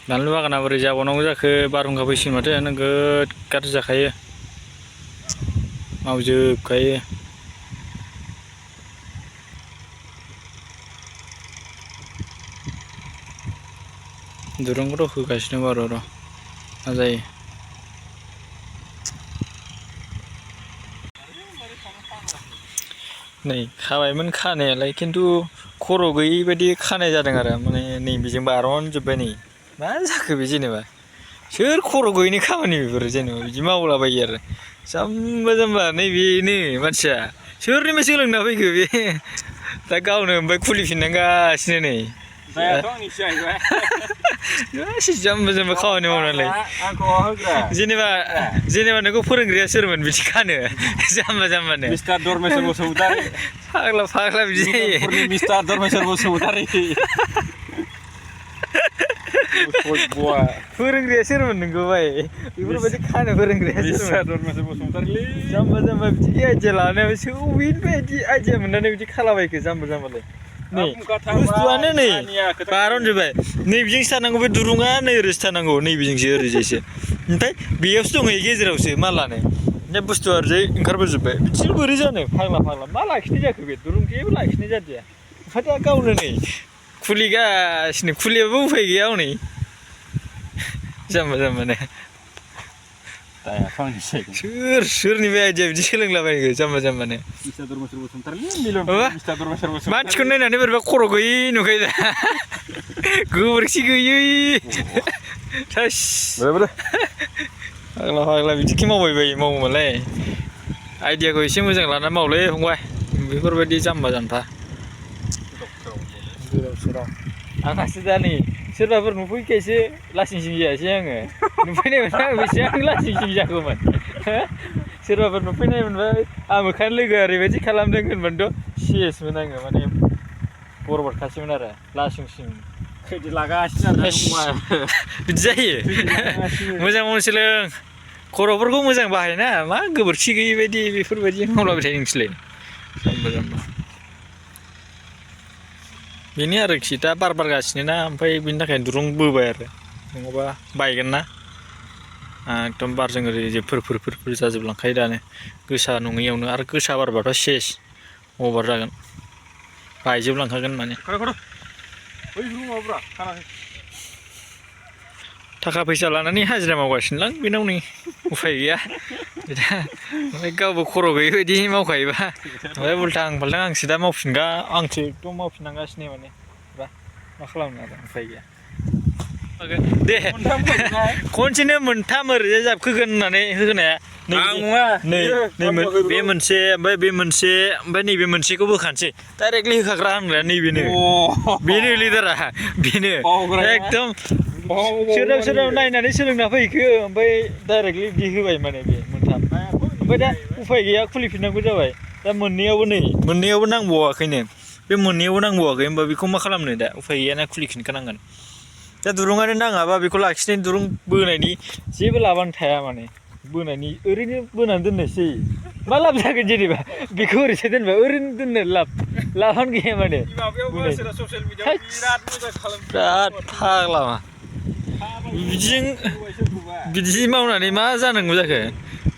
बानलु बागाना बोरै जाबावनांगौ जाखो बारहुंखा फैसिगोन माथो नोगोद गाज्रि जाखायो मावजोबखायो दुरुंखौथ' होगासिनो बार' र' मा जायो नै खाबायमोन खानायालाय खिन्थु खर' गैयि बायदि खानाय जादों आरो माने नै बेजों बारनजोब्बाय नै मा जाखो बे जेनेबा सोर खर' गैयिनि खामानि बेफोरो जेनेबा बिदि मावलाबायो आरो जाम्बा जाम्बा नैबेनो मानसिया सोरनिफ्राय सोलोंना फैखो बे दा गावनो ओमफ्राय खुलिफिननांगासिनो नै जायाथ' आंनिसो जाहैबाय गासै जाम्बा जाम्बा खामानि मावनानै आंखौ होग्रा जेनेबा नोंखौ फोरोंग्राया सोरमोन बिदि खानो जाम्बा जाम्बानो मिस्टार धर्मेश्वर बसुमतारी फाग्ला बिदि जायो मिस्टार धर्मेश्वर बसुमतारी फोरोंग्राया सोरमोन नोंखौ बाय बेफोरबायदि खानो फोरोंग्राया मिस्टार धर्मेश्वर बसुमतारीलै जाम्बा जाम्बा बिदि आइडिया लानायाव बबेनिफ्राय बिदि आइडिया मोननानै बिदि खालाबायखो जाम्बा जाम्बालाय नै बुस्थुआनो नै बारनजोब्बाय नैबेजोंसो थानांगौ बे दुरुङा नै ओरैसो थानांगौ नैबेजोंसो ओरैजायसो ओमफ्राय बेयावसो दंहैयो गेजेरावसो मालानो ओमफ्राय बुस्थुआ ओरैजाय ओंखारबोजोब्बाय बिदिनो बोरै जानो फाग्ला मा लाखिनाय जाखो बे दुरुं जेबो लाखिनाय जादिया ओमफ्राय दा गावनो नै खुलिगासिनो खुलियाबो उफाय गैया हनै जाम्बा जाम्बानो सोरनिफ्राय आइडिया बिदि सोलोंलाबायखो जाम्बा जाम्बानो मानसिखौ नायनानै बोरैबा खर' गैयै नुखायो दा गोबोरखि गैयै फाग्ला बिदिखि मावबाय बायो मावोबालाय आइडियाखौ एसे मोजां लाना मावलै फंबाय बेफोरबायदि जाम्बा जाम्बा गोदाव सोराव आंहासो दा नै सोरबाफोर नुफैखायसो लासिं सिं जायासै आङो नुफैनायमोन आं बेसेबां लासिं सिं जागौमोन सोरबाफोर नुफैनाय मोनबा आं मोखां लोगो ओरैबायदि खालामदों होनबानोथ' सेसमोन आङो माने बरबादखासैमोन आरो लासिं सिं खैदि लागासिनो बिदि जायो मोजां मावनो सोलों खर'फोरखौ मोजां बाहायना मा गोबोरखि गैयि बायदि बेफोरबायदि मावलाबाय थायो नोंसोरलाय जाम्बा जाम्बा बेनो आरोखि दा बार बारगासिनो ना ओमफ्राय बेनि थाखाय दुरुं बोबाय आरो नङाबा बायगोन ना एकदम बारजों ओरै फोर जाजोबलांखायो दानो गोसा नङैयावनो आरो गोसा बारबाथ' सेस अभार जागोन बायजोबलांखागोन माने थाखा फैसा लानानै हाजिरा मावगासिनोलां बेनाव नै उफाय गैया ओमफ्राय गावबो खर' गैयै बायदि मावखायोबा ओमफ्राय उल्थां फाल्थां आंसो दा आंसो एकदम मावफिननांगासिनो माने मा खालामनो आरो उफाय गैया दे खनसेनो मोनथाम ओरैजाय जाबखोगोन होननानै होनाया बे मोनसे ओमफ्राय बे मोनसे ओमफ्राय नैबे मोनसेखौ बोखानोसै डाइरेक्टलि होखाग्रा होनग्राया नैबेनो बेनो लिडारा बेनो एकदम सोरनाव नायनानै सोलोंना फैखो ओमफ्राय डाइरेक्टलि बिदि होबाय माने बे मोनथाम ओमफ्राय दा उफाय गैया खुलिफिननांगौ जाबाय दा मोननैयावबो नांबावाखैनो बे मोननैयावबो नांबावाखै होमबा बेखौ मा खालामनो दा उफाय गैयाना खुलिफिनखानांगोन दा दुरुङानो नाङाबा बेखौ लाखिनायनि दुरुं बोनायनि जेबो लाबानो थाया माने बोनायनि ओरैनो बोनानै दोननायसो जायो मा लाब जागोन जेनेबा बेखौ ओरैसो दोनबा ओरैनो दोननो लाबानो गैया माने बिराद फाग्ला बिदि मावनानै मा जानांगौ जाखो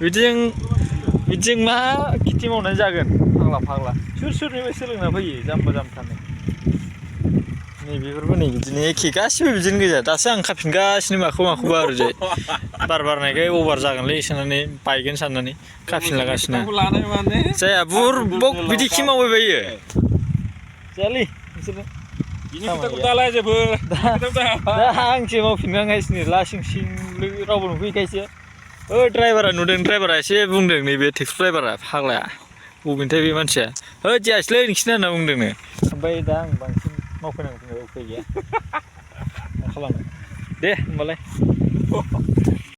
बिदिजों मा खेथि मावनानै जागोन फाग्ला सोरनिफ्राय सोलोंना फैयो जाम्बा जाम्बानो नै बेफोरबो नै बिदिनो एखे गासिबो बिदिनो गोजा दासो आं खाफिनगासिनो माखौबा ओरैजाय बार बारनायखाय अभार जागोनलै साननानै बायगोन साननानै खाफिनलागासिनो जाया बुरबक बिदि खि मावबाय बायो जायालै बिसोरो दा आंसो मावफिननांगासिनो लासिं सिं रावबो नुफैखायसो ड्राइभारा नुदों ड्राइभारा एसे बुंदों नैबे टेक्सि ड्राइभारा फाग्लाया बबेनिथाय बे मानसिया जायासैलै नोंसिना होनना बुंदोंनो ओमफ्राय दा आं बांसिन मावफैनांगौ उफाय गैया मा खालामनो दे होमबालाय